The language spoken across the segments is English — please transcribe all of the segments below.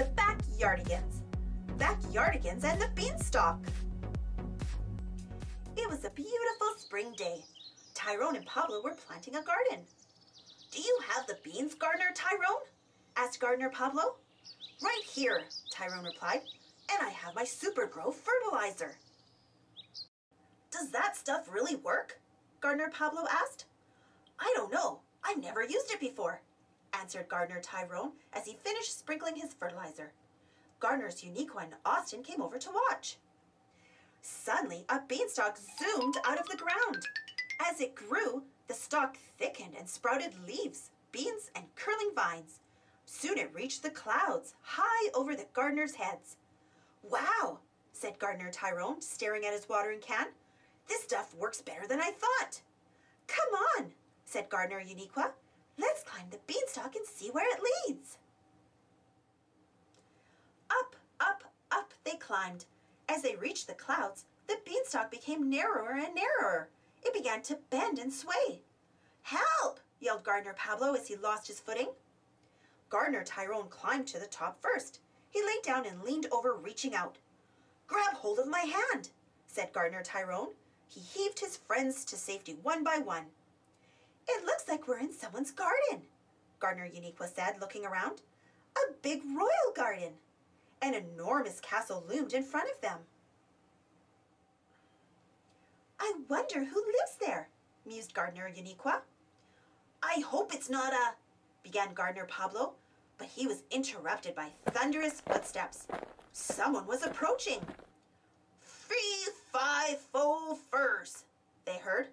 the Backyardigans. Backyardigans and the Beanstalk. It was a beautiful spring day. Tyrone and Pablo were planting a garden. "Do you have the beans, Gardener Tyrone?" asked Gardener Pablo. "Right here," Tyrone replied, "and I have my Super Grow fertilizer." "Does that stuff really work?" Gardener Pablo asked. "I don't know. I've never used it before," answered Gardener Tyrone as he finished sprinkling his fertilizer. Gardeners Uniqua and Austin came over to watch. Suddenly, a beanstalk zoomed out of the ground. As it grew, the stalk thickened and sprouted leaves, beans, and curling vines. Soon it reached the clouds, high over the gardeners' heads. "Wow," said Gardener Tyrone, staring at his watering can. "This stuff works better than I thought." "Come on," said Gardener Uniqua. "Let's climb the beanstalk and see where it leads." Up, up, up they climbed. As they reached the clouds, the beanstalk became narrower and narrower. It began to bend and sway. "Help!" yelled Gardener Pablo as he lost his footing. Gardener Tyrone climbed to the top first. He lay down and leaned over, reaching out. "Grab hold of my hand," said Gardener Tyrone. He heaved his friends to safety one by one. "It looks like we're in someone's garden," Gardener Uniqua said, looking around. "A big royal garden." An enormous castle loomed in front of them. "I wonder who lives there," mused Gardener Uniqua. "I hope it's not a—" began Gardener Pablo, but he was interrupted by thunderous footsteps. Someone was approaching. "Fee, fi, fo, furs," they heard.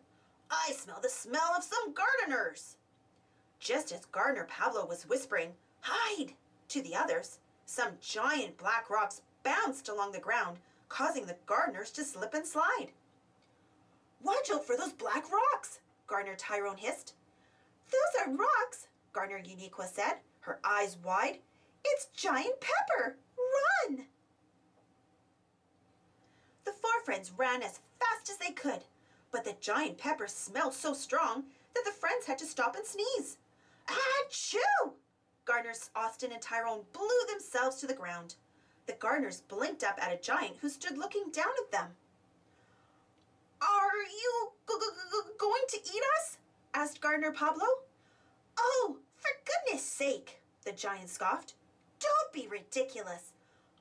"I smell the smell of some gardeners." Just as Gardener Pablo was whispering, "Hide!" to the others, some giant black rocks bounced along the ground, causing the gardeners to slip and slide. "Watch out for those black rocks," Gardener Tyrone hissed. "Those are rocks," Gardener Uniqua said, her eyes wide. "It's giant pepper! Run!" The four friends ran as fast as they could, but the giant pepper smelled so strong that the friends had to stop and sneeze. "Achoo!" Gardeners Austin and Tyrone blew themselves to the ground. The gardeners blinked up at a giant who stood looking down at them. "Are you going to eat us?" asked Gardener Pablo. "Oh, for goodness sake," the giant scoffed. "Don't be ridiculous.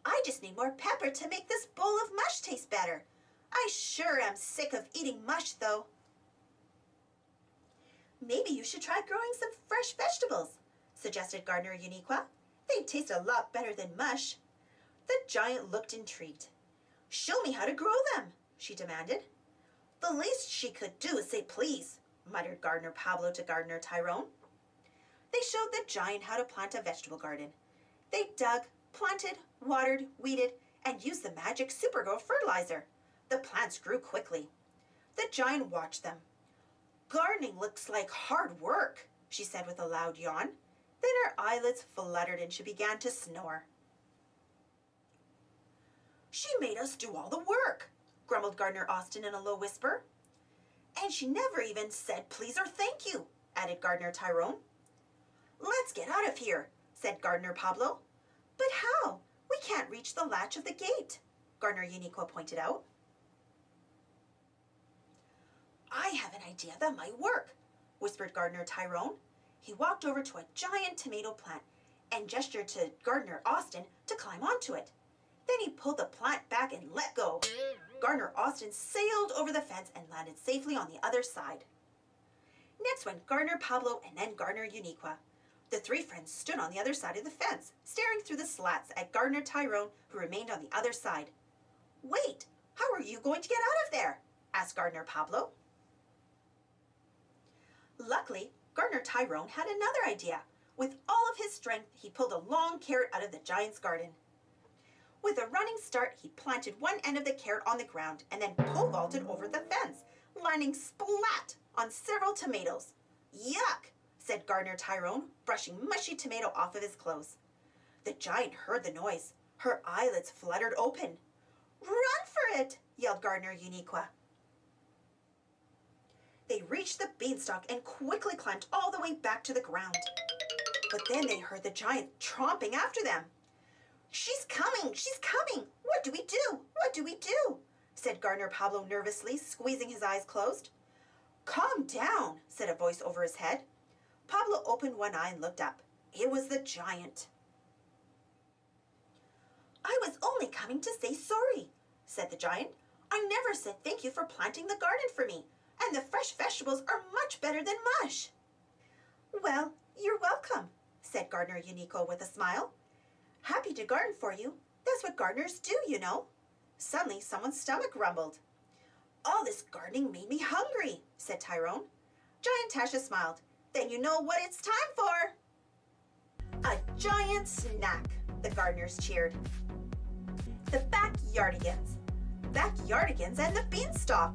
I just need more pepper to make this bowl of mush taste better. I sure am sick of eating mush, though." "Maybe you should try growing some fresh vegetables," suggested Gardener Uniqua. "They'd taste a lot better than mush." The giant looked intrigued. "Show me how to grow them," she demanded. "The least she could do is say please," muttered Gardener Pablo to Gardener Tyrone. They showed the giant how to plant a vegetable garden. They dug, planted, watered, weeded, and used the magic Super Grow fertilizer. The plants grew quickly. The giant watched them. "Gardening looks like hard work," she said with a loud yawn. Then her eyelids fluttered and she began to snore. "She made us do all the work," grumbled Gardener Austin in a low whisper. "And she never even said please or thank you," added Gardener Tyrone. "Let's get out of here," said Gardener Pablo. "But how? We can't reach the latch of the gate," Gardener Uniqua pointed out. "I have an idea that might work," whispered Gardener Tyrone. He walked over to a giant tomato plant and gestured to Gardener Austin to climb onto it. Then he pulled the plant back and let go. Gardener Austin sailed over the fence and landed safely on the other side. Next went Gardener Pablo and then Gardener Uniqua. The three friends stood on the other side of the fence, staring through the slats at Gardener Tyrone, who remained on the other side. "Wait, how are you going to get out of there?" asked Gardener Pablo. Luckily, Gardener Tyrone had another idea. With all of his strength, he pulled a long carrot out of the giant's garden. With a running start, he planted one end of the carrot on the ground and then pole vaulted over the fence, landing splat on several tomatoes. "Yuck!" said Gardener Tyrone, brushing mushy tomato off of his clothes. The giant heard the noise. Her eyelids fluttered open. "Run for it!" yelled Gardener Uniqua. They reached the beanstalk and quickly climbed all the way back to the ground. But then they heard the giant tromping after them. She's coming! She's coming! What do we do? What do we do? Said Gardener Pablo nervously, squeezing his eyes closed. Calm down, said a voice over his head. Pablo opened one eye and looked up. It was the giant. I was only coming to say sorry, said the giant. I never said thank you for planting the garden for me, and the fresh vegetables are much better than mush. Well, you're welcome, said Gardener Unico with a smile. Happy to garden for you. That's what gardeners do, you know. Suddenly, someone's stomach rumbled. All this gardening made me hungry, said Tyrone. Giant Tasha smiled. Then you know what it's time for. A giant snack, the gardeners cheered. The Backyardigans. Backyardigans and the Beanstalk.